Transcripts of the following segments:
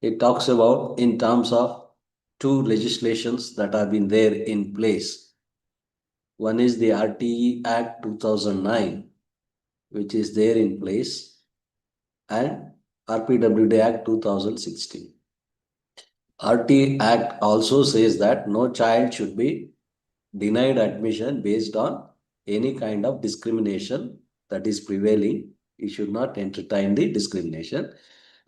It talks about in terms of two legislations that have been there in place. One is the RTE Act 2009, which is there in place, and RPWD Act 2016. RT Act also says that no child should be denied admission based on any kind of discrimination that is prevailing. You should not entertain the discrimination,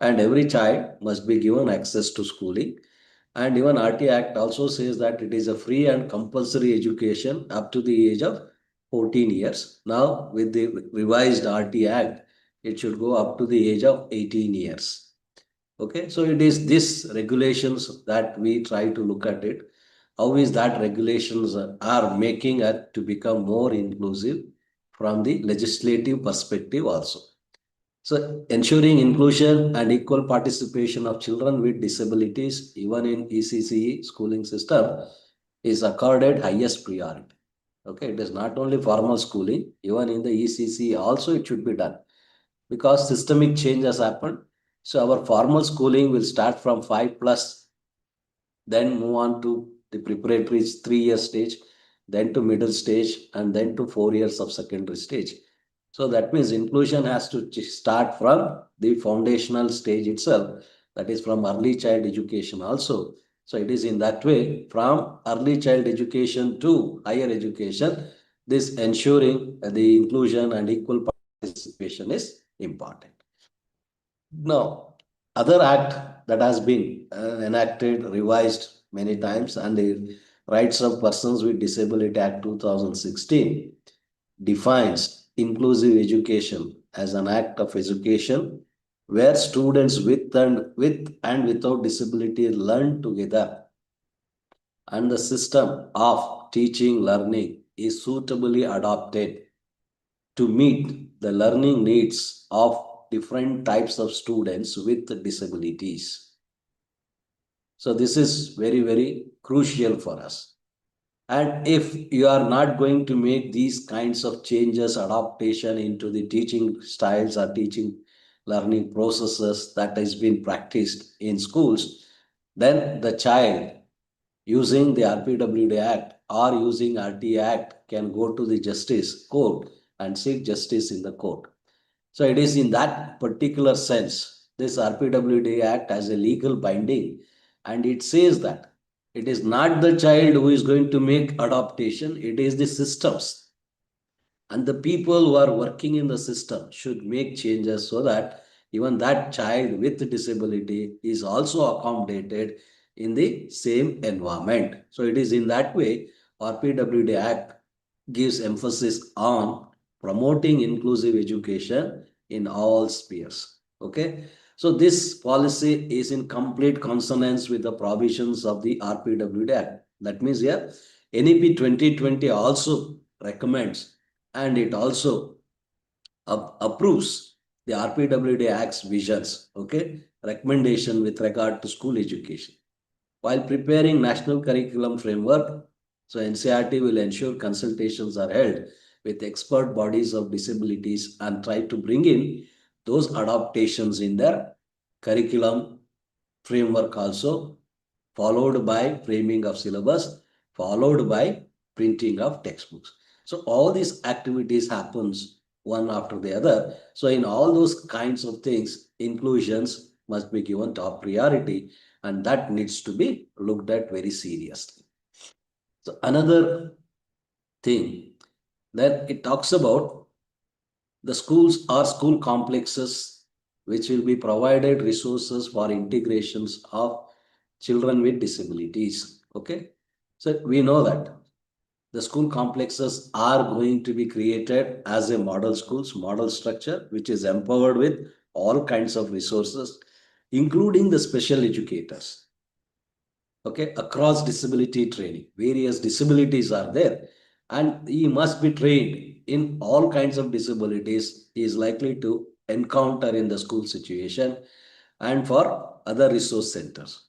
and every child must be given access to schooling. And even RT Act also says that it is a free and compulsory education up to the age of 14 years. Now, with the revised RT Act, it should go up to the age of 18 years. Okay, so it is this regulations that we try to look at it. How is that regulations are making it to become more inclusive from the legislative perspective also. So ensuring inclusion and equal participation of children with disabilities, even in ECCE schooling system, is accorded highest priority. Okay, it is not only formal schooling, even in the ECCE also it should be done because systemic change has happened. So our formal schooling will start from 5 plus, then move on to the preparatory 3 year stage, then to middle stage, and then to 4 years of secondary stage. So that means inclusion has to start from the foundational stage itself, that is from early child education also. So it is in that way from early child education to higher education, this ensuring the inclusion and equal participation is important. Now, other act that has been enacted, revised many times, and the Rights of Persons with Disability Act 2016 defines inclusive education as an act of education where students with and without disability learn together, and the system of teaching learning is suitably adapted to meet the learning needs of different types of students with disabilities. So this is very, very crucial for us. And if you are not going to make these kinds of changes, adaptation into the teaching styles or teaching learning processes that has been practiced in schools, then the child using the RPWD Act or using RT Act can go to the justice court and seek justice in the court. So it is in that particular sense, this RPWD Act has a legal binding, and it says that it is not the child who is going to make adaptation, it is the systems. And the people who are working in the system should make changes so that even that child with disability is also accommodated in the same environment. So it is in that way RPWD Act gives emphasis on promoting inclusive education in all spheres. Okay. So this policy is in complete consonance with the provisions of the RPWD Act. That means here NEP 2020 also recommends and it also approves the RPWD Act's visions, okay, recommendation with regard to school education. While preparing national curriculum framework, so NCERT will ensure consultations are held with expert bodies of disabilities and try to bring in those adaptations in their curriculum framework also, followed by framing of syllabus, followed by printing of textbooks. So all these activities happens one after the other. So in all those kinds of things, inclusions must be given top priority, and that needs to be looked at very seriously. So another thing that it talks about the schools or school complexes which will be provided resources for integrations of children with disabilities. Okay, so we know that the school complexes are going to be created as a model schools, model structure, which is empowered with all kinds of resources, including the special educators. Okay, across disability training, various disabilities are there, and he must be trained in all kinds of disabilities he is likely to encounter in the school situation and for other resource centers.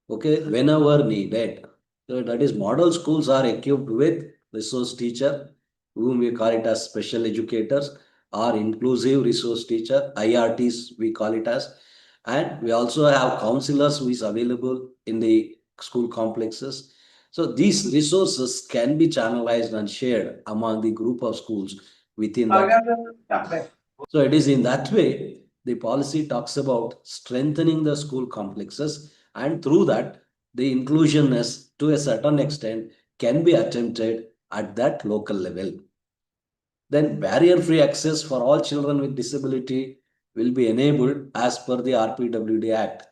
Okay, whenever needed. So that is model schools are equipped with resource teacher, whom we call it as special educators or inclusive resource teacher, IRTs we call it as, And we also have counselors who is available in the school complexes. So these resources can be channelized and shared among the group of schools within that. So it is in that way the policy talks about strengthening the school complexes, and through that the inclusionness to a certain extent can be attempted at that local level. Then barrier-free access for all children with disability will be enabled as per the RPWD Act.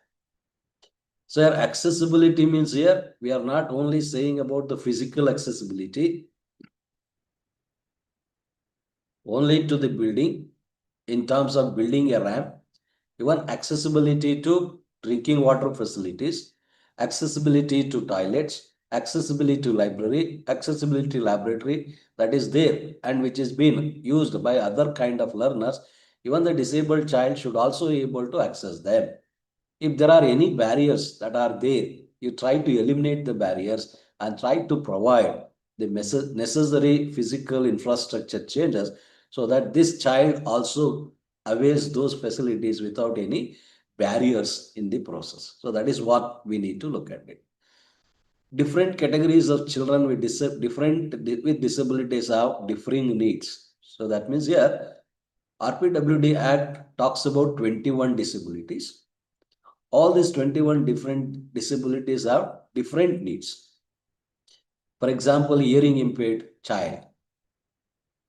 So here accessibility means here we are not only saying about the physical accessibility only to the building in terms of building a ramp, even accessibility to drinking water facilities, accessibility to toilets, accessibility to library, accessibility to laboratory that is there and which is being used by other kind of learners. Even the disabled child should also be able to access them. If there are any barriers that are there, you try to eliminate the barriers and try to provide the necessary physical infrastructure changes so that this child also avails those facilities without any barriers in the process. So that is what we need to look at it. Different categories of children with disabilities have differing needs. So that means here RPWD Act talks about 21 disabilities. All these 21 different disabilities have different needs. For example, hearing impaired child.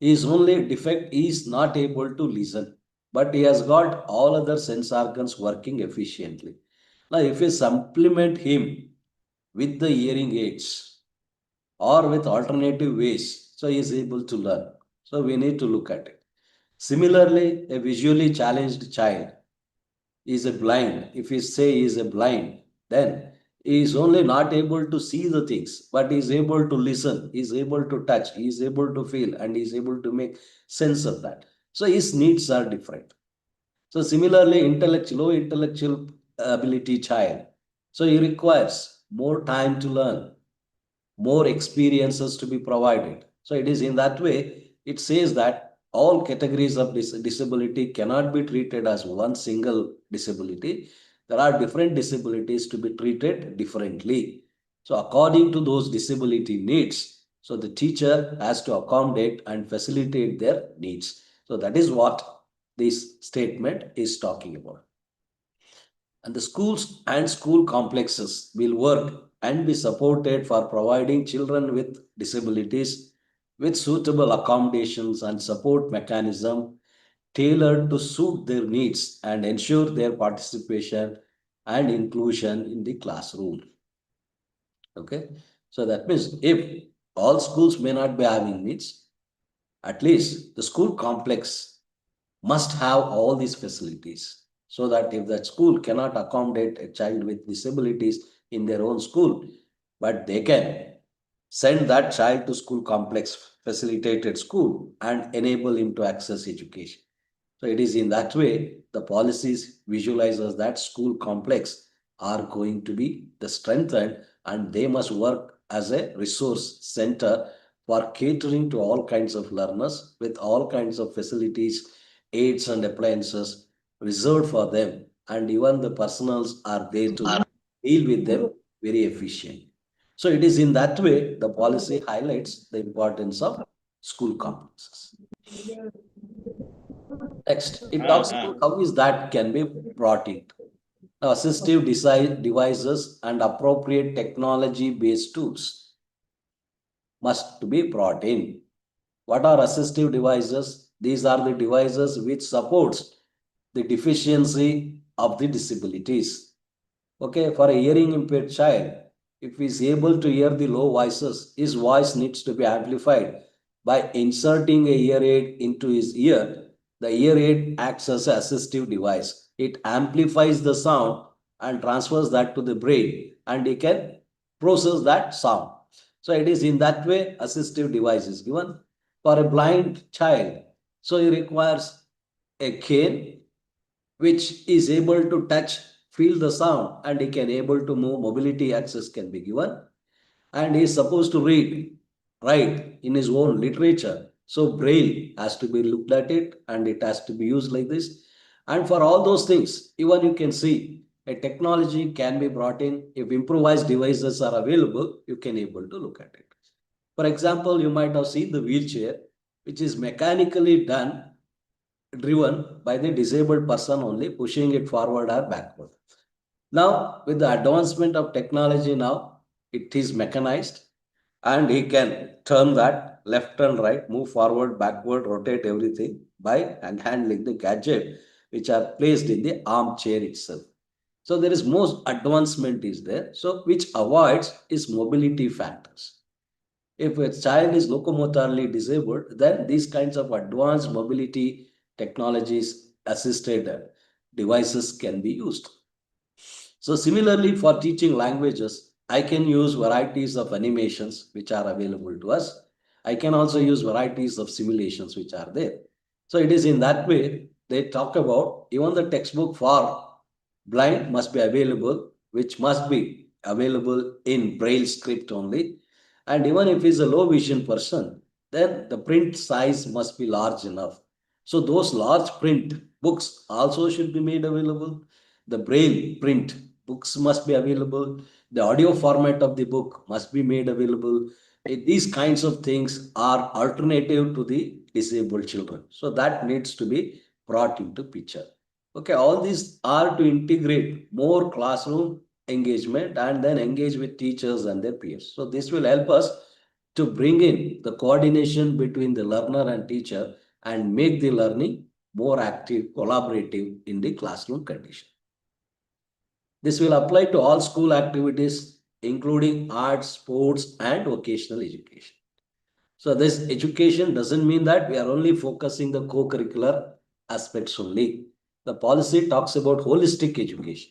His only defect is not able to listen, but he has got all other sense organs working efficiently. Now, if you supplement him with the hearing aids or with alternative ways, so he is able to learn. So we need to look at it. Similarly, a visually challenged child is a blind. If we say he is a blind, then he is only not able to see the things, but he is able to listen, he is able to touch, he is able to feel, and he is able to make sense of that. So his needs are different. So similarly, low intellectual ability child. So he requires more time to learn, more experiences to be provided. So it is in that way, it says that all categories of disability cannot be treated as one single disability. There are different disabilities to be treated differently. So according to those disability needs, so the teacher has to accommodate and facilitate their needs. So that is what this statement is talking about. And the schools and school complexes will work and be supported for providing children with disabilities with suitable accommodations and support mechanism tailored to suit their needs and ensure their participation and inclusion in the classroom. Okay, so that means if all schools may not be having needs, at least the school complex must have all these facilities so that if that school cannot accommodate a child with disabilities in their own school, but they can send that child to school complex facilitated school and enable him to access education. So it is in that way the policies visualizes that school complex are going to be the strengthened and they must work as a resource center for catering to all kinds of learners with all kinds of facilities, aids and appliances reserved for them, and even the personals are there to deal with them very efficient. So it is in that way the policy highlights the importance of school complexes. Next, it talks about how is that can be brought in. Now, assistive devices and appropriate technology-based tools must be brought in. What are assistive devices? These are the devices which supports the deficiency of the disabilities. Okay, for a hearing impaired child, if he is able to hear the low voices, his voice needs to be amplified by inserting a ear aid into his ear. The ear aid acts as an assistive device. It amplifies the sound and transfers that to the brain, and he can process that sound. So it is in that way assistive device is given. For a blind child, so he requires a cane which is able to touch, feel the sound, and he can able to move. Mobility access can be given, and he is supposed to write in his own literature. So braille has to be looked at it, and it has to be used like this. And for all those things, even you can see a technology can be brought in. If improvised devices are available, you can able to look at it. For example, you might have seen the wheelchair, which is mechanically driven by the disabled person only, pushing it forward or backward. Now, with the advancement of technology now, it is mechanized and he can turn that left and right, move forward, backward, rotate everything by handling the gadget which are placed in the armchair itself. So there is most advancement is there. So which avoids is mobility factors. If a child is locomotorily disabled, then these kinds of advanced mobility technologies assisted devices can be used. So similarly for teaching languages, I can use varieties of animations which are available to us. I can also use varieties of simulations which are there. So it is in that way they talk about even the textbook for blind must be available, which must be available in braille script only. And even if he's a low vision person, then the print size must be large enough. So those large print books also should be made available. The braille print books must be available. The audio format of the book must be made available. These kinds of things are alternative to the disabled children. So that needs to be brought into picture. Okay, all these are to integrate more classroom engagement and then engage with teachers and their peers. So this will help us to bring in the coordination between the learner and teacher and make the learning more active, collaborative in the classroom condition. This will apply to all school activities, including arts, sports, and vocational education. So this education doesn't mean that we are only focusing the co-curricular aspects only. The policy talks about holistic education.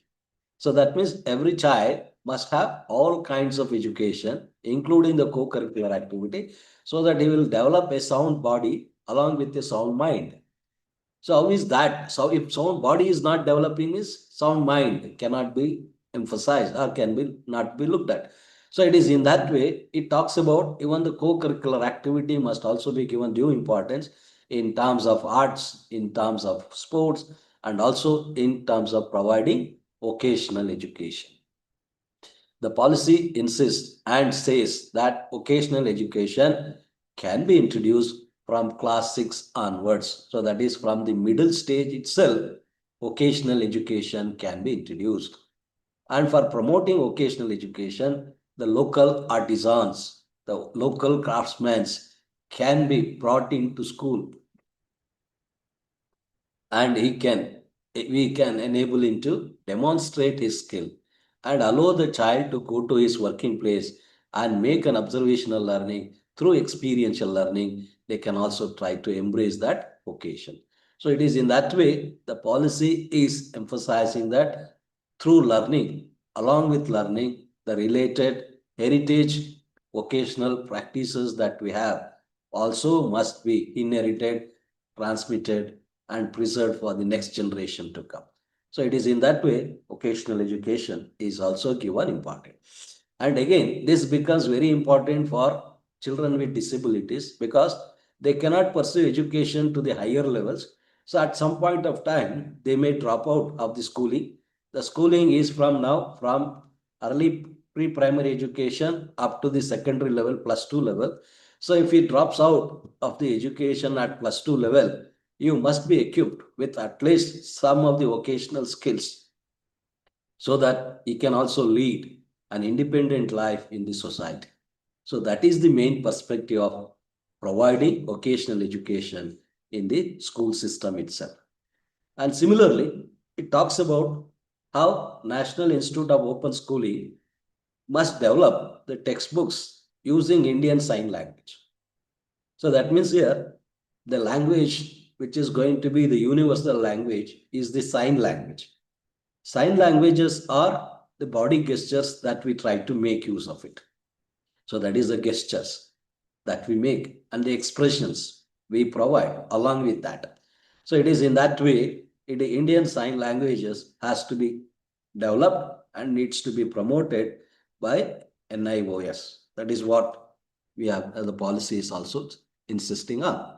So that means every child must have all kinds of education, including the co-curricular activity, so that he will develop a sound body along with a sound mind. So how is that? So if sound body is not developing, is sound mind cannot be emphasized or can be not be looked at. So it is in that way, it talks about even the co-curricular activity must also be given due importance in terms of arts, in terms of sports, and also in terms of providing vocational education. The policy insists and says that vocational education can be introduced from class 6 onwards. So that is from the middle stage itself, vocational education can be introduced. And for promoting vocational education, the local artisans, the local craftsmen can be brought into school and we can enable him to demonstrate his skill and allow the child to go to his working place and make an observational learning through experiential learning. They can also try to embrace that vocation. So it is in that way the policy is emphasizing that through learning, along with learning, the related heritage vocational practices that we have also must be inherited, transmitted, and preserved for the next generation to come. So it is in that way vocational education is also given importance. And again, this becomes very important for children with disabilities because they cannot pursue education to the higher levels. So at some point of time, they may drop out of the schooling. The schooling is from now from early pre-primary education up to the secondary level, +2 level. So if he drops out of the education at +2 level, you must be equipped with at least some of the vocational skills so that he can also lead an independent life in the society. So that is the main perspective of providing vocational education in the school system itself. And similarly, it talks about how National Institute of Open Schooling must develop the textbooks using Indian Sign Language. So that means here the language which is going to be the universal language is the sign language. Sign languages are the body gestures that we try to make use of it. So that is the gestures that we make and the expressions we provide along with that. So it is in that way, the Indian sign languages has to be developed and needs to be promoted by NIOS. That is what we have, the policy is also insisting on.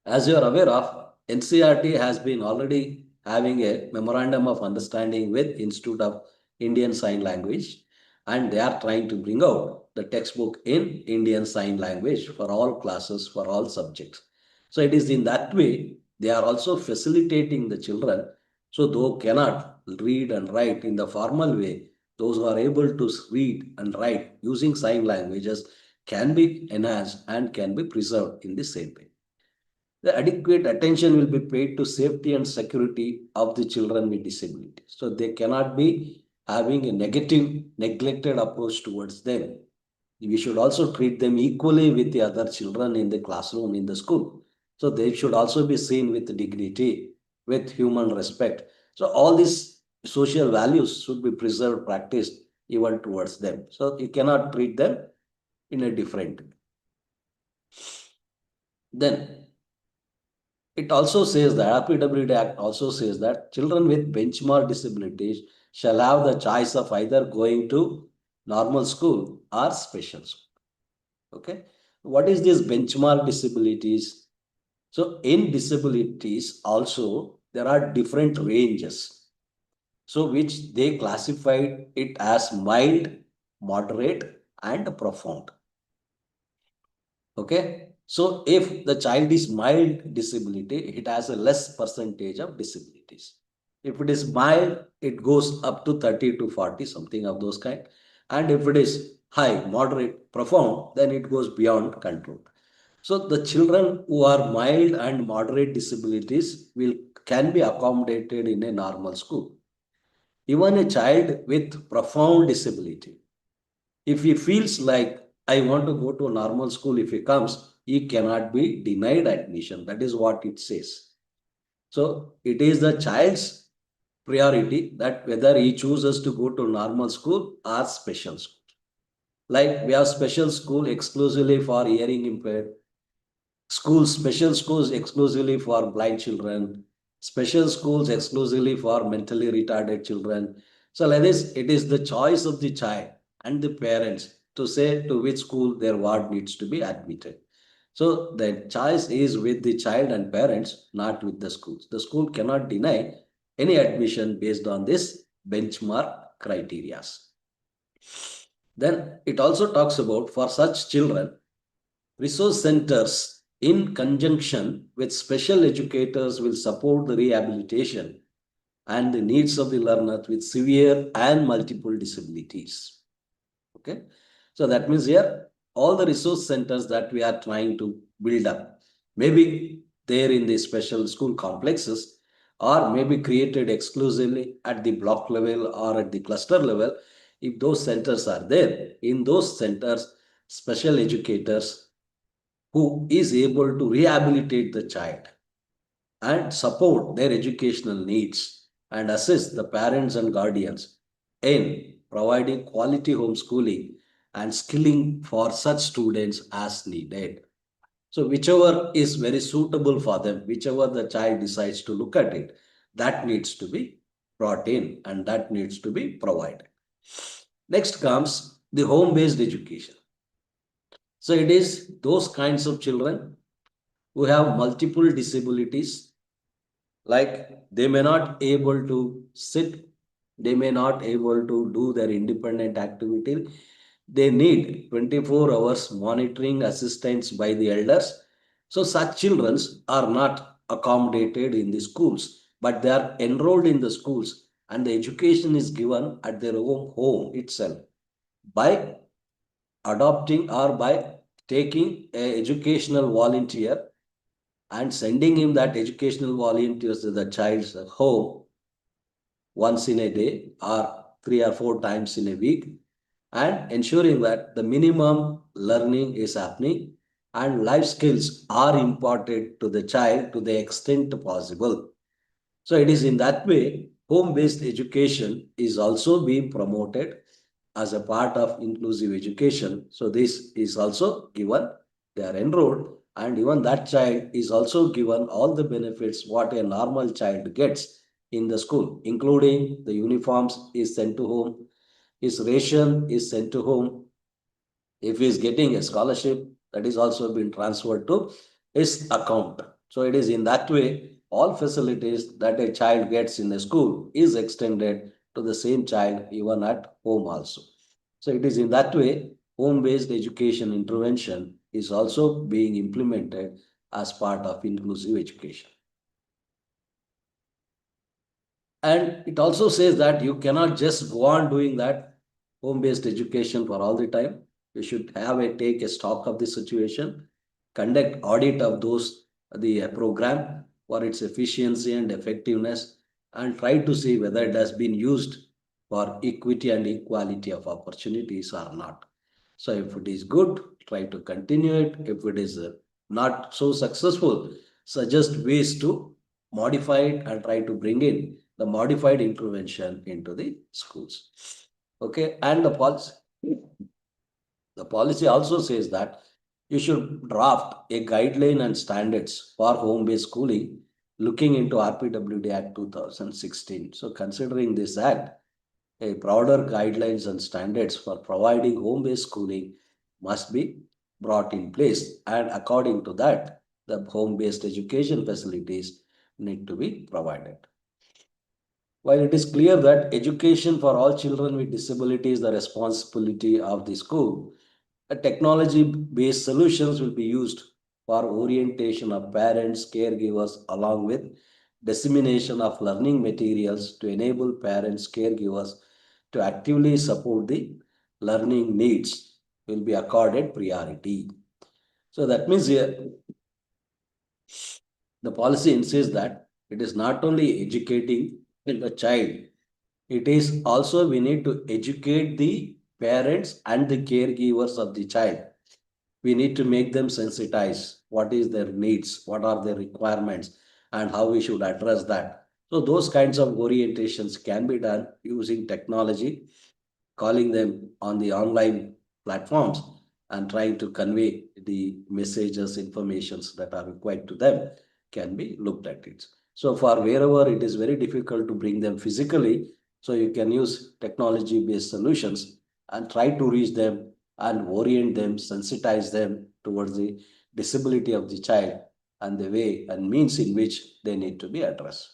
As you are aware of, NCRT has been already having a memorandum of understanding with Institute of Indian Sign Language, and they are trying to bring out the textbook in Indian Sign Language for all classes, for all subjects. So it is in that way they are also facilitating the children. So those cannot read and write in the formal way, those who are able to read and write using sign languages can be enhanced and can be preserved in the same way. The adequate attention will be paid to safety and security of the children with disabilities. So they cannot be having a negative, neglected approach towards them. We should also treat them equally with the other children in the classroom, in the school. So they should also be seen with dignity, with human respect. So all these social values should be preserved, practiced even towards them. So you cannot treat them in a different way. Then it also says that RPWD Act also says that children with benchmark disabilities shall have the choice of either going to normal school or special school. Okay. What is this benchmark disabilities? So in disabilities also there are different ranges. So which they classified it as mild, moderate, and profound. Okay. So if the child is mild disability, it has a less percentage of disabilities. If it is mild, it goes up to 30 to 40, something of those kind. And if it is high, moderate, profound, then it goes beyond control. So the children who are mild and moderate disabilities can be accommodated in a normal school. Even a child with profound disability, if he feels like I want to go to a normal school, if he comes, he cannot be denied admission. That is what it says. So it is the child's priority that whether he chooses to go to normal school or special school. Like we have special school exclusively for hearing impaired, special schools exclusively for blind children, special schools exclusively for mentally retarded children. So like this, it is the choice of the child and the parents to say to which school their ward needs to be admitted. So the choice is with the child and parents, not with the schools. The school cannot deny any admission based on this benchmark criteria. Then it also talks about for such children, resource centers in conjunction with special educators will support the rehabilitation and the needs of the learners with severe and multiple disabilities. Okay. So that means here all the resource centers that we are trying to build up, maybe there in the special school complexes or maybe created exclusively at the block level or at the cluster level. If those centers are there, in those centers, special educators who is able to rehabilitate the child and support their educational needs and assist the parents and guardians in providing quality homeschooling and skilling for such students as needed. So whichever is very suitable for them, whichever the child decides to look at it, that needs to be brought in and that needs to be provided. Next comes the home-based education. So it is those kinds of children who have multiple disabilities, like they may not able to sit, they may not able to do their independent activity. They need 24 hours monitoring assistance by the elders. So such children are not accommodated in the schools, but they are enrolled in the schools and the education is given at their own home itself by adopting or by taking a educational volunteer and sending him that educational volunteers to the child's home once in a day or 3 or 4 times in a week, and ensuring that the minimum learning is happening and life skills are imparted to the child to the extent possible. So it is in that way home-based education is also being promoted as a part of inclusive education. So this is also given, they are enrolled, and even that child is also given all the benefits what a normal child gets in the school, including the uniforms is sent to home, his ration is sent to home. If he is getting a scholarship, that is also been transferred to his account. So it is in that way all facilities that a child gets in a school is extended to the same child even at home also. So it is in that way, home-based education intervention is also being implemented as part of inclusive education. And it also says that you cannot just go on doing that home-based education for all the time. You should take a stock of the situation, conduct audit of the program for its efficiency and effectiveness, and try to see whether it has been used for equity and equality of opportunities or not. So if it is good, try to continue it. If it is not so successful, suggest ways to modify it and try to bring in the modified intervention into the schools. Okay, and the policy also says that you should draft a guideline and standards for home-based schooling looking into RPWD Act 2016. So considering this act, a broader guidelines and standards for providing home-based schooling must be brought in place, and according to that, the home-based education facilities need to be provided. While it is clear that education for all children with disabilities is the responsibility of the school, technology-based solutions will be used for orientation of parents, caregivers, along with dissemination of learning materials to enable parents, caregivers to actively support the learning needs will be accorded priority. So that means here the policy insists that it is not only educating the child, it is also we need to educate the parents and the caregivers of the child. We need to make them sensitize what is their needs, what are their requirements, and how we should address that. So those kinds of orientations can be done using technology, calling them on the online platforms and trying to convey the messages, informations that are required to them can be looked at it. So for wherever it is very difficult to bring them physically, so you can use technology-based solutions and try to reach them and orient them, sensitize them towards the disability of the child and the way and means in which they need to be addressed.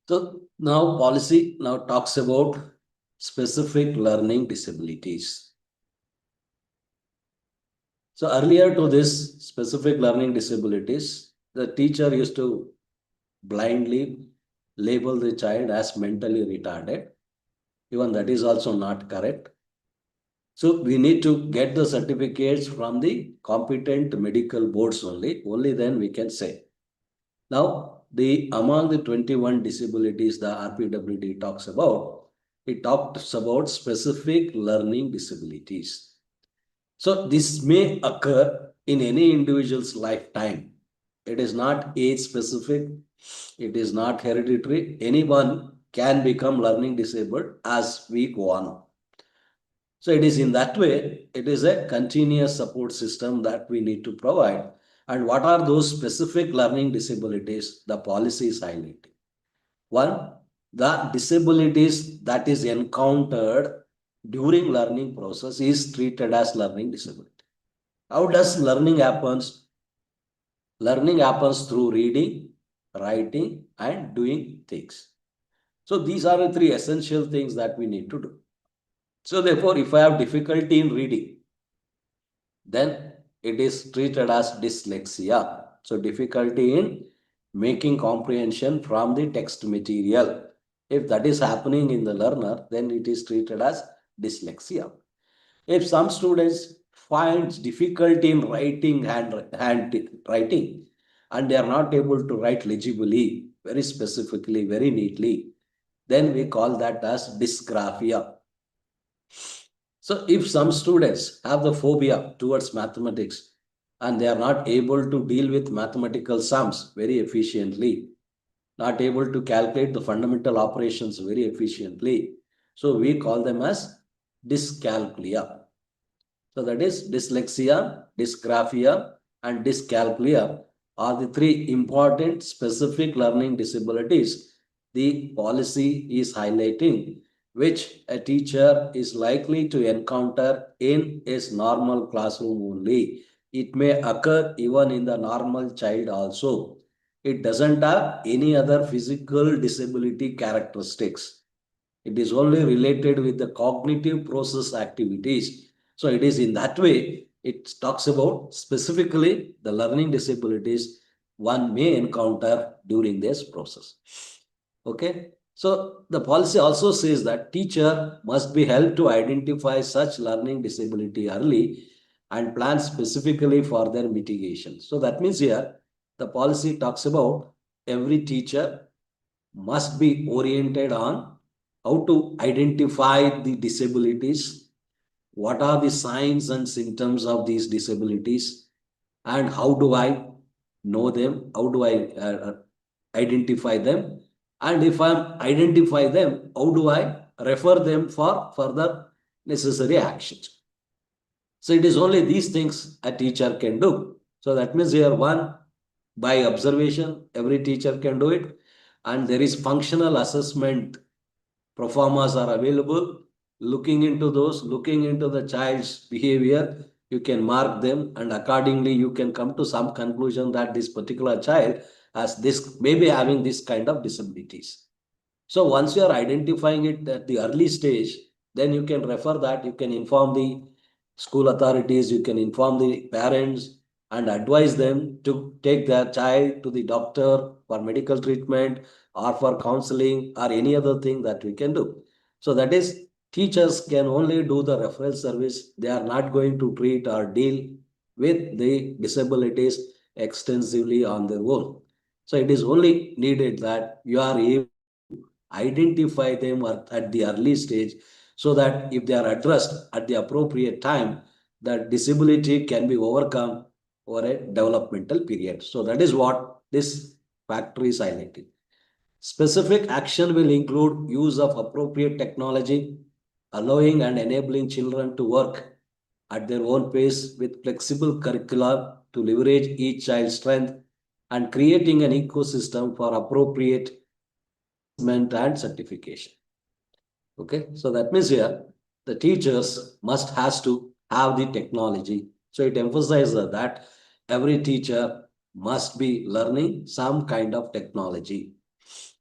So now policy now talks about specific learning disabilities. So earlier to this specific learning disabilities, the teacher used to blindly label the child as mentally retarded. Even that is also not correct. So we need to get the certificates from the competent medical boards only then we can say. Now, among the 21 disabilities the RPWD talks about, it talks about specific learning disabilities. So this may occur in any individual's lifetime. It is not age specific. It is not hereditary. Anyone can become learning disabled as we go on. So it is in that way, it is a continuous support system that we need to provide. And what are those specific learning disabilities the policy is highlighting? One, the disabilities that is encountered during learning process is treated as learning disability. How does learning happens? Learning happens through reading, writing, and doing things. So these are the three essential things that we need to do. So therefore, if I have difficulty in reading, then it is treated as dyslexia. So difficulty in making comprehension from the text material. If that is happening in the learner, then it is treated as dyslexia. If some students find difficulty in writing handwriting and they are not able to write legibly, very specifically, very neatly, then we call that as dysgraphia. So if some students have the phobia towards mathematics and they are not able to deal with mathematical sums very efficiently, not able to calculate the fundamental operations very efficiently, so we call them as dyscalculia. So that is dyslexia, dysgraphia, and dyscalculia are the three important specific learning disabilities the policy is highlighting, which a teacher is likely to encounter in his normal classroom only. It may occur even in the normal child also. It doesn't have any other physical disability characteristics. It is only related with the cognitive process activities. So it is in that way, it talks about specifically the learning disabilities one may encounter during this process. Okay. So the policy also says that teacher must be helped to identify such learning disability early and plan specifically for their mitigation. So that means here the policy talks about every teacher must be oriented on how to identify the disabilities, what are the signs and symptoms of these disabilities, and how do I know them, how do I identify them, and if I identify them, how do I refer them for further necessary actions. So it is only these things a teacher can do. So that means here one, by observation, every teacher can do it. And there is functional assessment performers are available. Looking into those, looking into the child's behavior, you can mark them and accordingly you can come to some conclusion that this particular child has this, maybe having this kind of disabilities. So once you are identifying it at the early stage, then you can refer that, you can inform the school authorities, you can inform the parents and advise them to take their child to the doctor for medical treatment or for counseling or any other thing that we can do. So that is, teachers can only do the referral service. They are not going to treat or deal with the disabilities extensively on their own. So it is only needed that you are able identify them at the early stage so that if they are addressed at the appropriate time, that disability can be overcome over a developmental period. So that is what this factor is highlighting. Specific action will include use of appropriate technology, allowing and enabling children to work at their own pace with flexible curricula to leverage each child's strength, and creating an ecosystem for appropriate and certification. Okay, so that means here the teachers must has to have the technology. So it emphasizes that every teacher must be learning some kind of technology.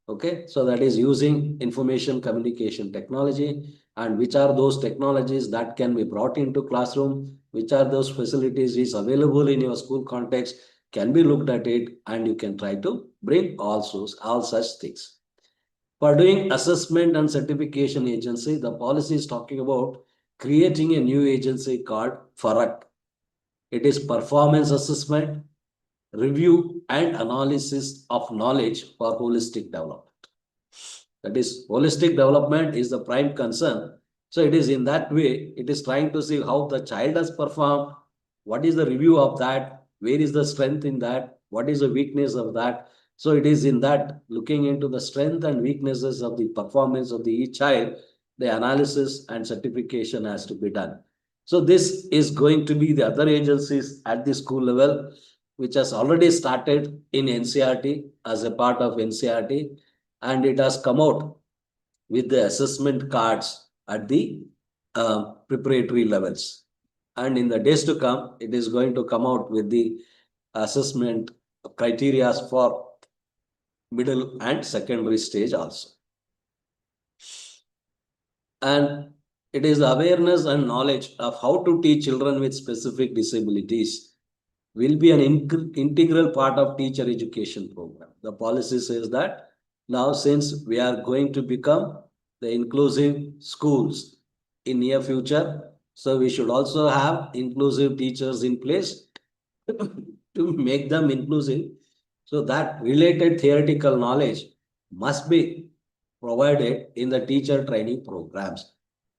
Okay, so that is using information communication technology, and which are those technologies that can be brought into classroom, which are those facilities is available in your school context, can be looked at it, and you can try to bring all such things. For doing assessment and certification agency, the policy is talking about creating a new agency called FARAC. It is performance assessment, review and analysis of knowledge for holistic development. That is, holistic development is the prime concern. So it is in that way, it is trying to see how the child has performed, what is the review of that, where is the strength in that, what is the weakness of that. So it is in that, looking into the strength and weaknesses of the performance of the each child, the analysis and certification has to be done. So this is going to be the other agencies at the school level, which has already started in NCRT as a part of NCRT, and it has come out with the assessment cards at the preparatory levels. And in the days to come, it is going to come out with the assessment criteria for middle and secondary stage also. And it is awareness and knowledge of how to teach children with specific disabilities will be an integral part of teacher education program. The policy says that now, since we are going to become the inclusive schools in near future, so we should also have inclusive teachers in place to make them inclusive. So that related theoretical knowledge must be provided in the teacher training programs.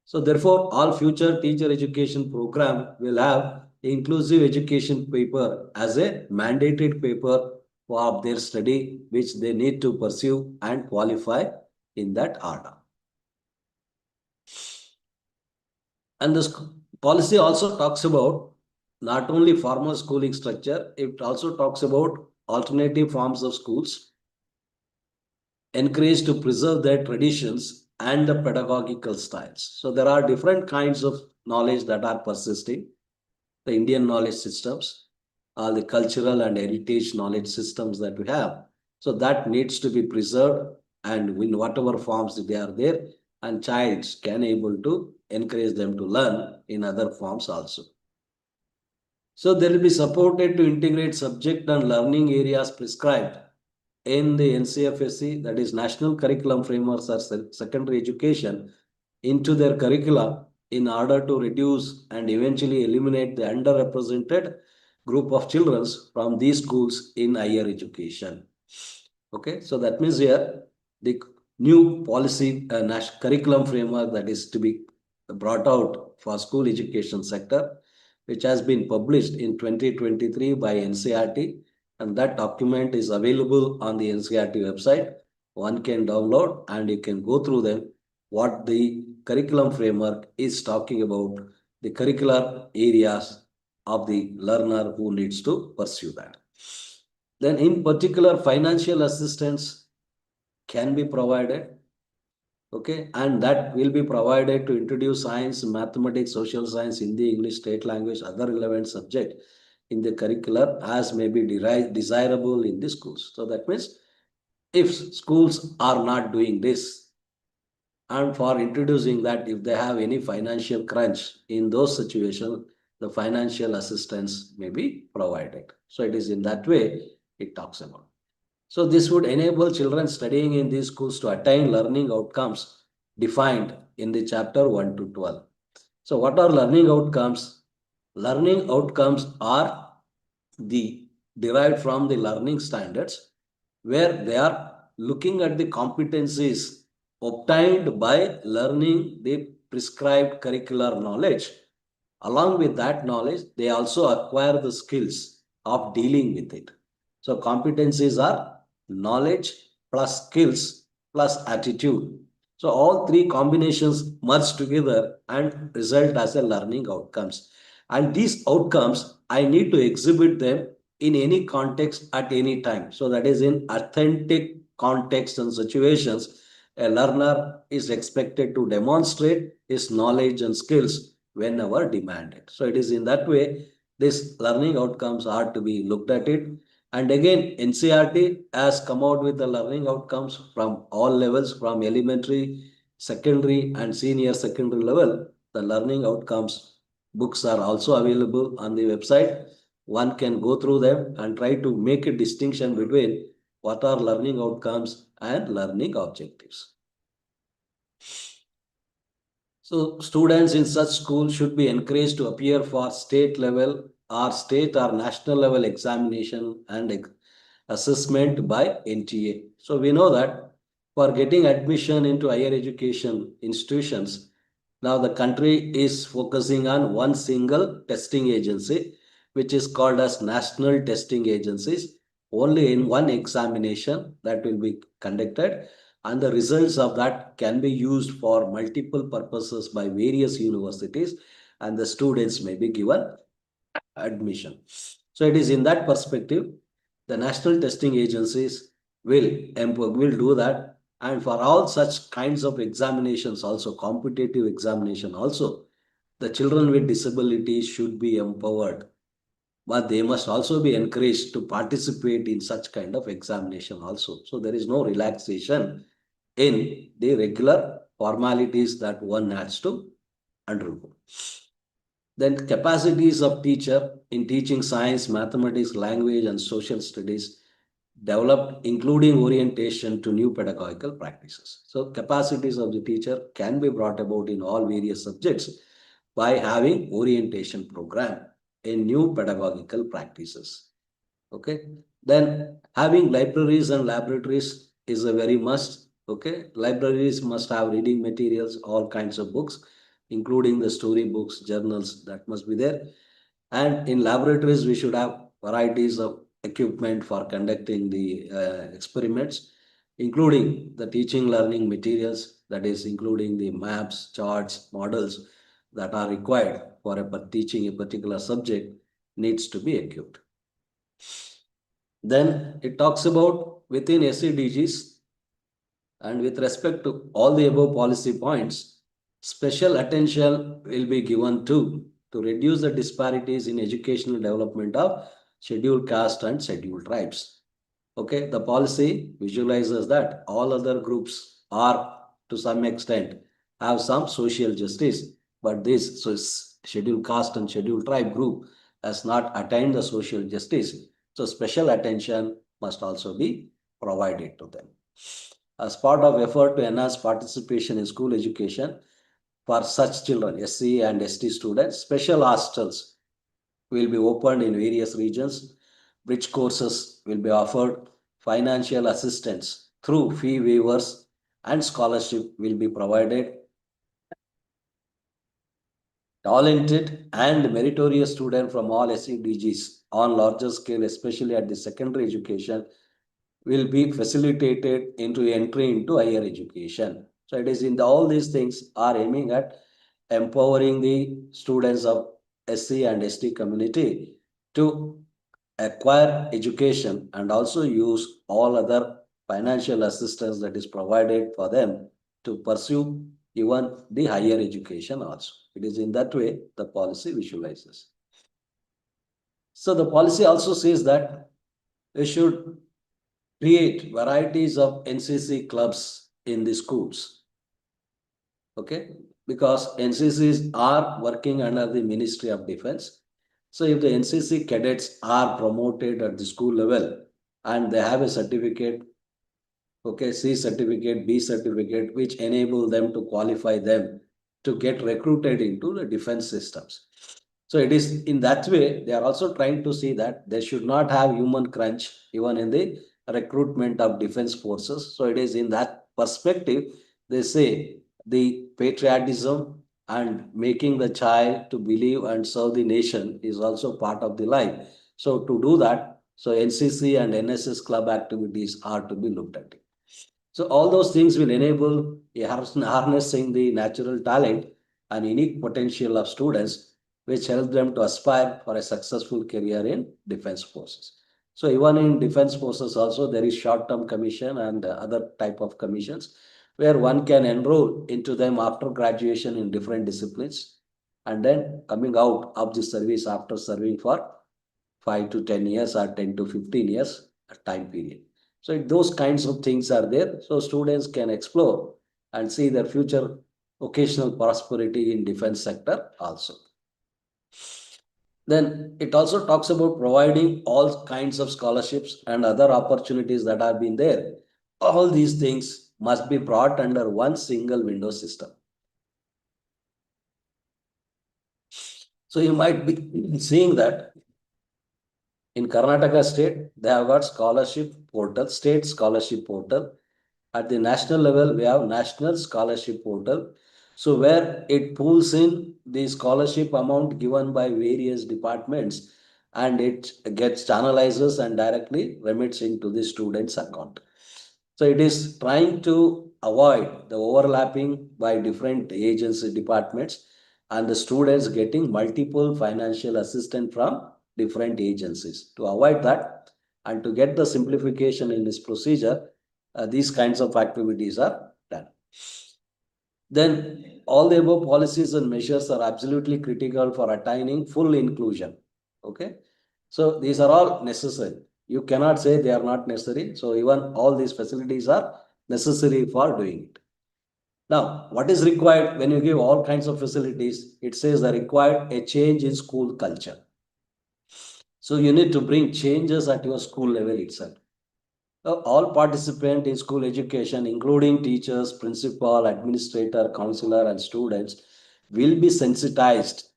So therefore, all future teacher education program will have inclusive education paper as a mandated paper for their study, which they need to pursue and qualify in that order. And this policy also talks about not only formal schooling structure, it also talks about alternative forms of schools, encouraged to preserve their traditions and the pedagogical styles. So there are different kinds of knowledge that are persisting, the Indian knowledge systems. all the cultural and heritage knowledge systems that we have. So that needs to be preserved, and in whatever forms they are there, and childs can able to encourage them to learn in other forms also. So they will be supported to integrate subject and learning areas prescribed in the NCFSC, that is National Curriculum Frameworks or Secondary Education, into their curricula in order to reduce and eventually eliminate the underrepresented group of children from these schools in higher education. Okay, so that means here the new policy national curriculum framework that is to be brought out for school education sector, which has been published in 2023 by NCERT, and that document is available on the NCERT website. One can download and you can go through them, what the curriculum framework is talking about, the curricular areas of the learner who needs to pursue that. Then in particular, financial assistance can be provided. Okay, and that will be provided to introduce science, mathematics, social science, Hindi, English, state language, other relevant subject in the curriculum as may be desirable in the schools. So that means if schools are not doing this, and for introducing that, if they have any financial crunch in those situations, the financial assistance may be provided. So it is in that way it talks about. So this would enable children studying in these schools to attain learning outcomes defined in the chapter 1 to 12. So what are learning outcomes? Learning outcomes are the derived from the learning standards, where they are looking at the competencies obtained by learning the prescribed curricular knowledge. Along with that knowledge, they also acquire the skills of dealing with it. So competencies are knowledge plus skills plus attitude. So all three combinations merge together and result as a learning outcomes. And these outcomes, I need to exhibit them in any context at any time. So that is in authentic context and situations, a learner is expected to demonstrate his knowledge and skills whenever demanded. So it is in that way these learning outcomes are to be looked at it. And again, NCERT has come out with the learning outcomes from all levels, from elementary, secondary, and senior secondary level. The learning outcomes books are also available on the website. One can go through them and try to make a distinction between what are learning outcomes and learning objectives. So students in such schools should be encouraged to appear for state level or state or national level examination and assessment by NTA. So we know that for getting admission into higher education institutions, now the country is focusing on one single testing agency, which is called as national testing agencies. Only in one examination that will be conducted, and the results of that can be used for multiple purposes by various universities, and the students may be given admission. So it is in that perspective, the national testing agencies will do that. And for all such kinds of examinations, also competitive examination also, the children with disabilities should be empowered, but they must also be encouraged to participate in such kind of examination also. So there is no relaxation in the regular formalities that one has to undergo. Then capacities of teacher in teaching science, mathematics, language, and social studies developed, including orientation to new pedagogical practices. So capacities of the teacher can be brought about in all various subjects by having orientation program in new pedagogical practices. Okay. Then having libraries and laboratories is a very must. Okay. Libraries must have reading materials, all kinds of books, including the story books, journals, that must be there. And in laboratories, we should have varieties of equipment for conducting the experiments, including the teaching learning materials, that is including the maps, charts, models that are required for teaching a particular subject needs to be equipped. Then it talks about within SEDGs, and with respect to all the above policy points, special attention will be given to reduce the disparities in educational development of scheduled caste and scheduled tribes. Okay, the policy visualizes that all other groups are to some extent have some social justice, but this scheduled caste and scheduled tribe group has not attained the social justice. So special attention must also be provided to them. As part of effort to enhance participation in school education for such children, SC and ST students, special hostels will be opened in various regions. Bridge courses will be offered. Financial assistance through fee waivers and scholarship will be provided. Talented and meritorious students from all SEDGs on larger scale, especially at the secondary education, will be facilitated into entry into higher education. So it is in all these things are aiming at empowering the students of SC and ST community to acquire education and also use all other financial assistance that is provided for them to pursue even the higher education also. It is in that way the policy visualizes. So the policy also says that we should create varieties of NCC clubs in the schools. Okay, because NCCs are working under the Ministry of Defense. So if the NCC cadets are promoted at the school level and they have a certificate, okay, C certificate, B certificate, which enable them to qualify them to get recruited into the defense systems. So it is in that way, they are also trying to see that they should not have human crunch even in the recruitment of defense forces. So it is in that perspective, they say the patriotism and making the child to believe and serve the nation is also part of the life. So to do that, so NCC and NSS club activities are to be looked at. So all those things will enable harnessing the natural talent and unique potential of students, which help them to aspire for a successful career in defense forces. So even in defense forces also there is short-term commission and other type of commissions where one can enroll into them after graduation in different disciplines and then coming out of the service after serving for 5 to 10 years or 10 to 15 years time period. So those kinds of things are there. So students can explore and see their future occasional prosperity in defense sector also. Then it also talks about providing all kinds of scholarships and other opportunities that have been there. All these things must be brought under one single window system. So you might be seeing that in Karnataka state, they have got scholarship portal, state scholarship portal. At the national level, we have national scholarship portal. So where it pulls in the scholarship amount given by various departments and it gets channelizes and directly remits into the student's account. So it is trying to avoid the overlapping by different agency departments and the students getting multiple financial assistance from different agencies. To avoid that and to get the simplification in this procedure, these kinds of activities are done. Then all the above policies and measures are absolutely critical for attaining full inclusion. Okay. So these are all necessary. You cannot say they are not necessary. So even all these facilities are necessary for doing it. Now, what is required when you give all kinds of facilities? It says that required a change in school culture. So you need to bring changes at your school level itself. All participants in school education, including teachers, principal, administrator, counselor, and students, will be sensitized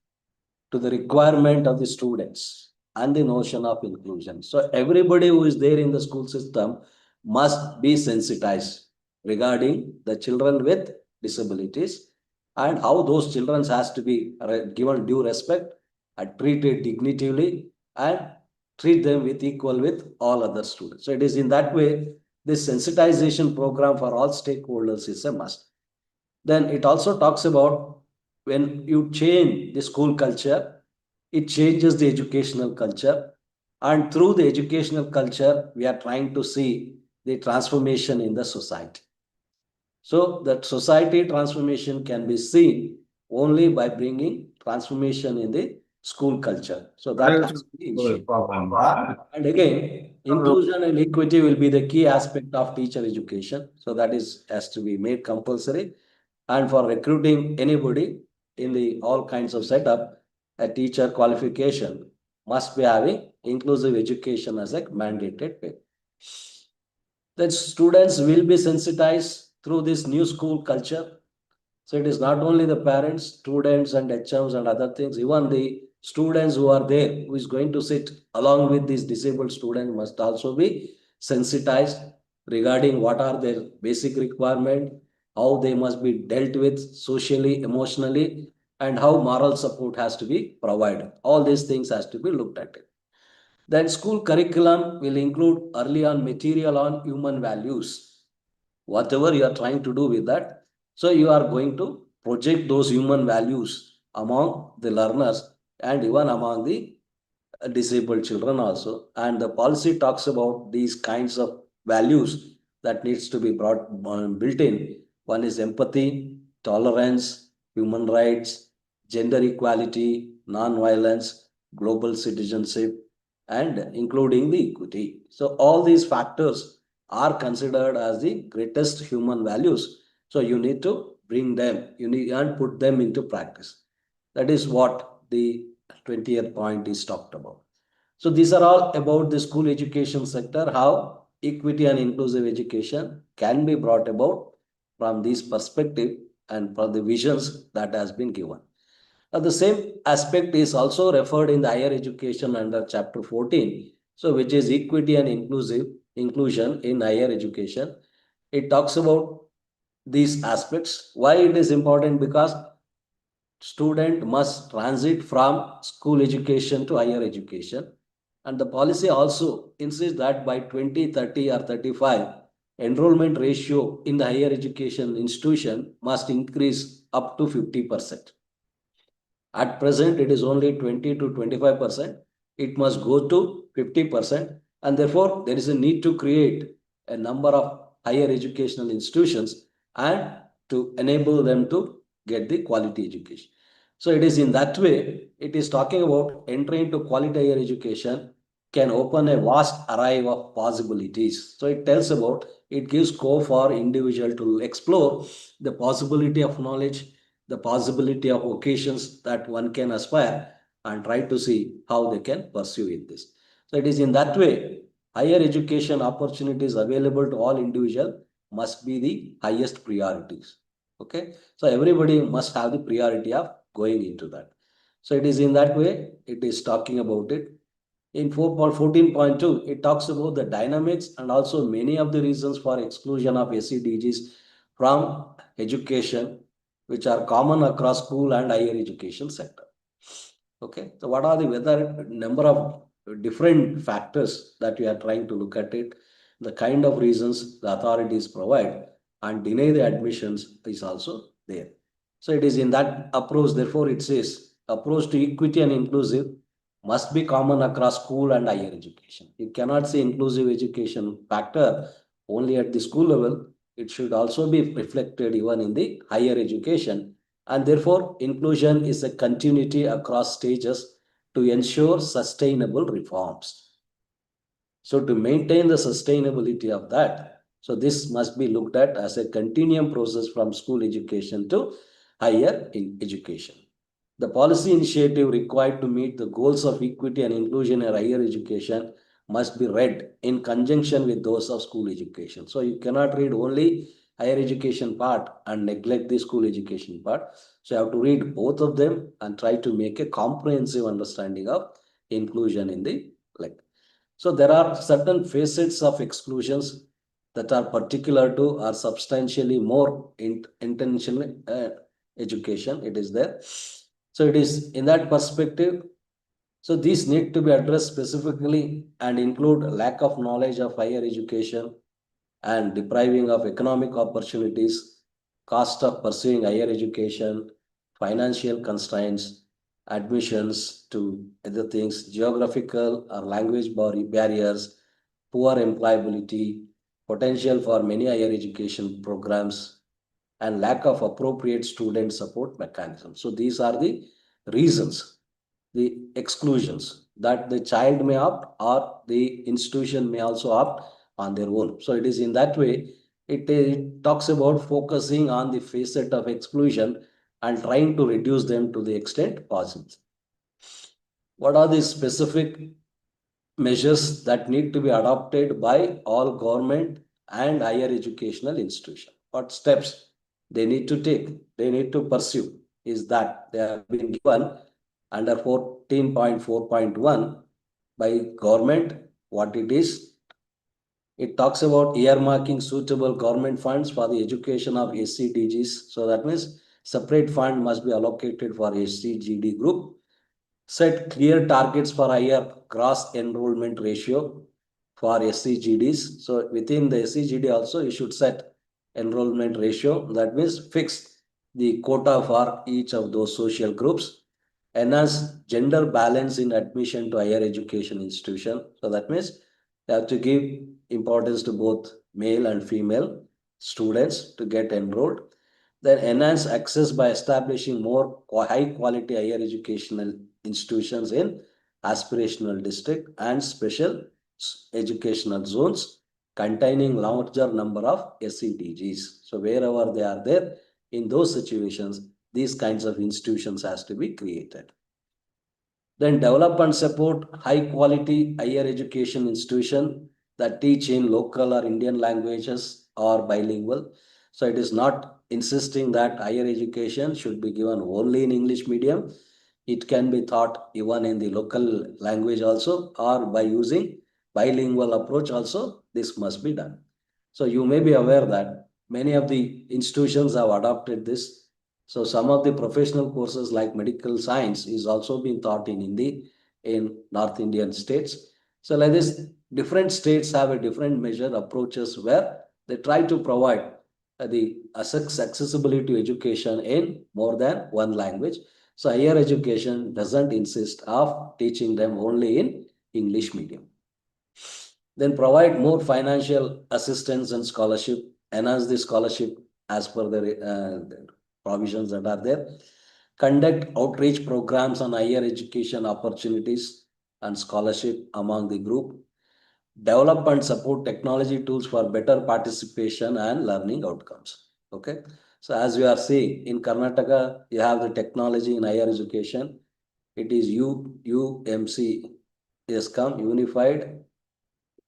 to the requirement of the students and the notion of inclusion. So everybody who is there in the school system must be sensitized regarding the children with disabilities and how those children has to be given due respect and treated dignitively and treat them with equal with all other students. So it is in that way, this sensitization program for all stakeholders is a must. Then it also talks about when you change the school culture, it changes the educational culture. And through the educational culture, we are trying to see the transformation in the society. So that society transformation can be seen only by bringing transformation in the school culture. So that has to be initiated. And again, inclusion and equity will be the key aspect of teacher education. So that is has to be made compulsory. And for recruiting anybody in the all kinds of setup, a teacher qualification must be having inclusive education as a mandated way. That students will be sensitized through this new school culture. So it is not only the parents, students, and HMs and other things, even the students who are there, who is going to sit along with these disabled students, must also be sensitized regarding what are their basic requirements, how they must be dealt with socially, emotionally, and how moral support has to be provided. All these things has to be looked at. Then school curriculum will include early on material on human values. Whatever you are trying to do with that, so you are going to project those human values among the learners and even among the disabled children also. And the policy talks about these kinds of values that needs to be built in. One is empathy, tolerance, human rights, gender equality, non-violence, global citizenship, and including the equity. So all these factors are considered as the greatest human values. So you need to bring them, you need and put them into practice. That is what the 20th point is talked about. So these are all about the school education sector, how equity and inclusive education can be brought about from this perspective and from the visions that has been given. Now, the same aspect is also referred in the higher education under chapter 14, so which is equity and inclusion in higher education. It talks about these aspects. Why it is important? Because student must transit from school education to higher education. And the policy also insists that by 2030 or 35, enrollment ratio in the higher education institution must increase up to 50%. At present, it is only 20 to 25%. It must go to 50%. And therefore, there is a need to create a number of higher educational institutions and to enable them to get the quality education. So it is in that way, it is talking about entry into quality higher education can open a vast array of possibilities. So it tells about, it gives scope for individual to explore the possibility of knowledge, the possibility of occasions that one can aspire and try to see how they can pursue in this. So it is in that way, higher education opportunities available to all individuals must be the highest priorities. Okay, so everybody must have the priority of going into that. So it is in that way, it is talking about it. In 14.2, it talks about the dynamics and also many of the reasons for exclusion of SEDGs from education, which are common across school and higher education sector. Okay, so what are the whether number of different factors that you are trying to look at it, the kind of reasons the authorities provide and deny the admissions is also there. So it is in that approach, therefore it says approach to equity and inclusive must be common across school and higher education. You cannot say inclusive education factor only at the school level. It should also be reflected even in the higher education. And therefore, inclusion is a continuity across stages to ensure sustainable reforms. So to maintain the sustainability of that, so this must be looked at as a continuum process from school education to higher education. The policy initiative required to meet the goals of equity and inclusion in higher education must be read in conjunction with those of school education. So you cannot read only higher education part and neglect the school education part. So you have to read both of them and try to make a comprehensive understanding of inclusion in the like. So there are certain facets of exclusions that are particular to or substantially more intentional education. It is there. So it is in that perspective. So these need to be addressed specifically and include lack of knowledge of higher education and depriving of economic opportunities, cost of pursuing higher education, financial constraints, admissions to other things, geographical or language barriers, poor employability, potential for many higher education programs, and lack of appropriate student support mechanisms. So these are the reasons the exclusions that the child may opt or the institution may also opt on their own. So it is in that way, it talks about focusing on the facet of exclusion and trying to reduce them to the extent possible. What are the specific measures that need to be adopted by all government and higher educational institutions? What steps they need to take, they need to pursue is that they have been given under 14.4.1 by government. What it is, it talks about earmarking suitable government funds for the education of SCDGs. So that means separate fund must be allocated for SCGD group. Set clear targets for higher gross enrollment ratio for SCGDs. So within the SCGD also, you should set enrollment ratio. That means fix the quota for each of those social groups. Enhance gender balance in admission to higher education institution. So that means they have to give importance to both male and female students to get enrolled. Then enhance access by establishing more high quality higher educational institutions in aspirational district and special educational zones containing larger number of SCDGs. So wherever they are there, in those situations, these kinds of institutions has to be created. Then develop and support high quality higher education institution that teach in local or Indian languages or bilingual. So it is not insisting that higher education should be given only in English medium. It can be taught even in the local language also, or by using bilingual approach also, this must be done. So you may be aware that many of the institutions have adopted this. So some of the professional courses like medical science is also being taught in Hindi in North Indian states. So like this, different states have a different measure approaches where they try to provide the accessibility to education in more than one language. So higher education doesn't insist of teaching them only in English medium. Then provide more financial assistance and scholarship, enhance the scholarship as per the provisions that are there. Conduct outreach programs on higher education opportunities and scholarship among the group. Develop and support technology tools for better participation and learning outcomes. Okay. So as we are seeing in Karnataka, you have the technology in higher education. It is UMC has come, Unified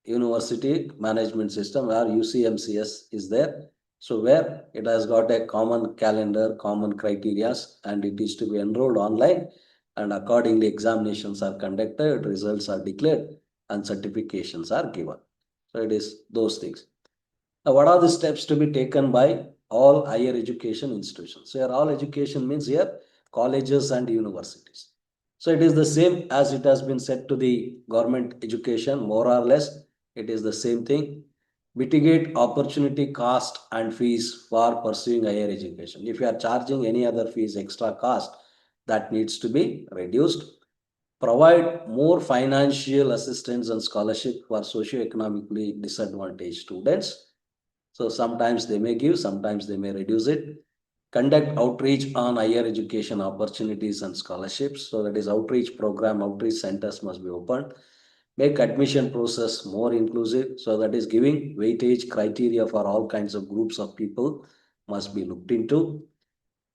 University Management System, or UCMCS is there. So where it has got a common calendar, common criteria, and it is to be enrolled online, and accordingly examinations are conducted, results are declared, and certifications are given. So it is those things. Now, what are the steps to be taken by all higher education institutions? So here all education means here colleges and universities. So it is the same as it has been said to the government education, more or less it is the same thing. Mitigate opportunity cost and fees for pursuing higher education. If you are charging any other fees, extra cost, that needs to be reduced. Provide more financial assistance and scholarship for socioeconomically disadvantaged students. So sometimes they may give, sometimes they may reduce it. Conduct outreach on higher education opportunities and scholarships. So that is outreach program, outreach centers must be opened. Make admission process more inclusive. So that is giving weightage criteria for all kinds of groups of people must be looked into.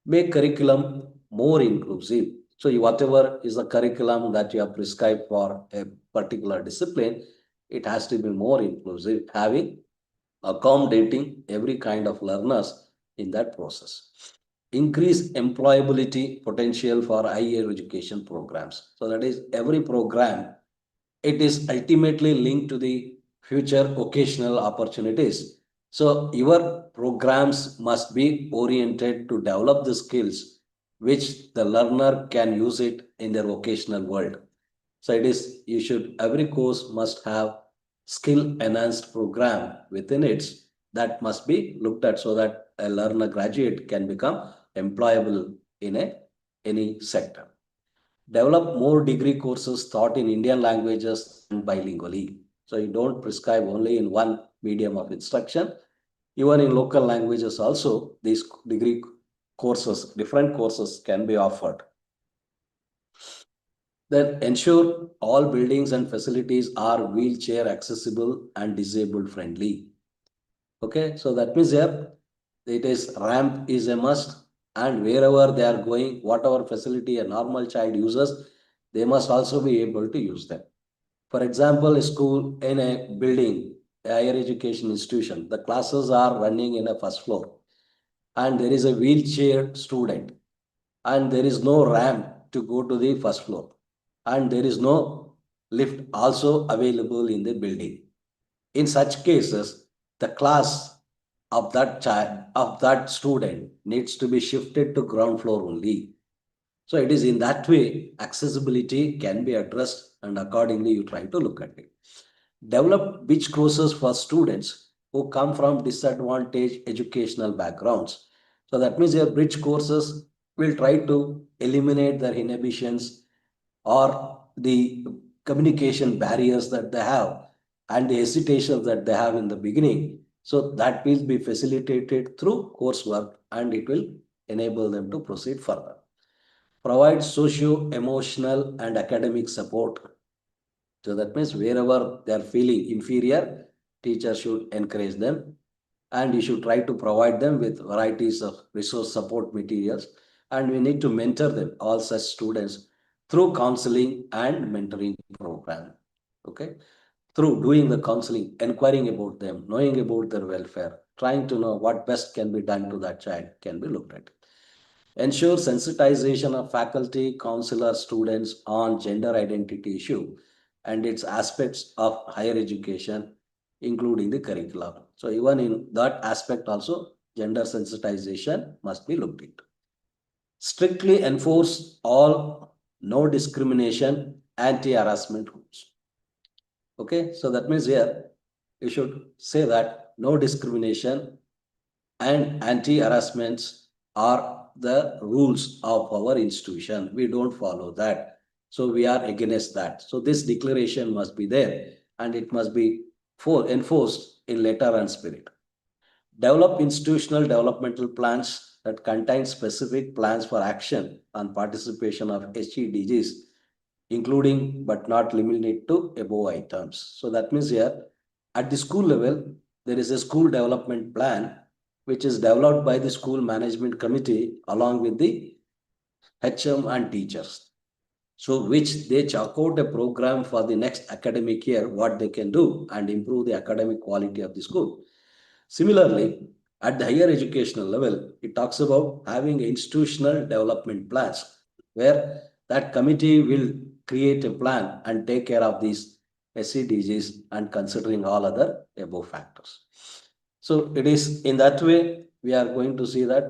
Make curriculum more inclusive. So whatever is the curriculum that you have prescribed for a particular discipline, it has to be more inclusive, having accommodating every kind of learners in that process. Increase employability potential for higher education programs. So that is every program, it is ultimately linked to the future vocational opportunities. So your programs must be oriented to develop the skills which the learner can use it in their vocational world. So it is, you should, every course must have skill enhanced program within it that must be looked at so that a learner graduate can become employable in any sector. Develop more degree courses taught in Indian languages and bilingually. So you don't prescribe only in one medium of instruction. Even in local languages also, these degree courses, different courses can be offered. Then ensure all buildings and facilities are wheelchair accessible and disabled friendly. Okay, so that means here it is ramp is a must, and wherever they are going, whatever facility a normal child uses, they must also be able to use them. For example, a school in a building, a higher education institution, the classes are running in a first floor, and there is a wheelchair student, and there is no ramp to go to the first floor, and there is no lift also available in the building. In such cases, the class of that child, of that student, needs to be shifted to ground floor only. So it is in that way accessibility can be addressed, and accordingly you try to look at it. Develop bridge courses for students who come from disadvantaged educational backgrounds. So that means your bridge courses will try to eliminate their inhibitions or the communication barriers that they have and the hesitations that they have in the beginning. So that will be facilitated through coursework, and it will enable them to proceed further. Provide socio-emotional and academic support. So that means wherever they are feeling inferior, teachers should encourage them, and you should try to provide them with varieties of resource support materials, and we need to mentor them, all such students, through counseling and mentoring program. Okay, through doing the counseling, inquiring about them, knowing about their welfare, trying to know what best can be done to that child can be looked at. Ensure sensitization of faculty, counselor, students on gender identity issue and its aspects of higher education, including the curriculum. So even in that aspect also, gender sensitization must be looked into. Strictly enforce all no discrimination, anti-harassment rules. Okay, so that means here you should say that no discrimination and anti-harassments are the rules of our institution. We don't follow that. So we are against that. So this declaration must be there, and it must be enforced in letter and spirit. Develop institutional developmental plans that contain specific plans for action on participation of HEDGs, including but not limited to above items. So that means here at the school level, there is a school development plan which is developed by the school management committee along with the HM and teachers. So which they chalk out a program for the next academic year, what they can do and improve the academic quality of the school. Similarly, at the higher educational level, it talks about having institutional development plans where that committee will create a plan and take care of these SCDGs and considering all other above factors. So it is in that way we are going to see that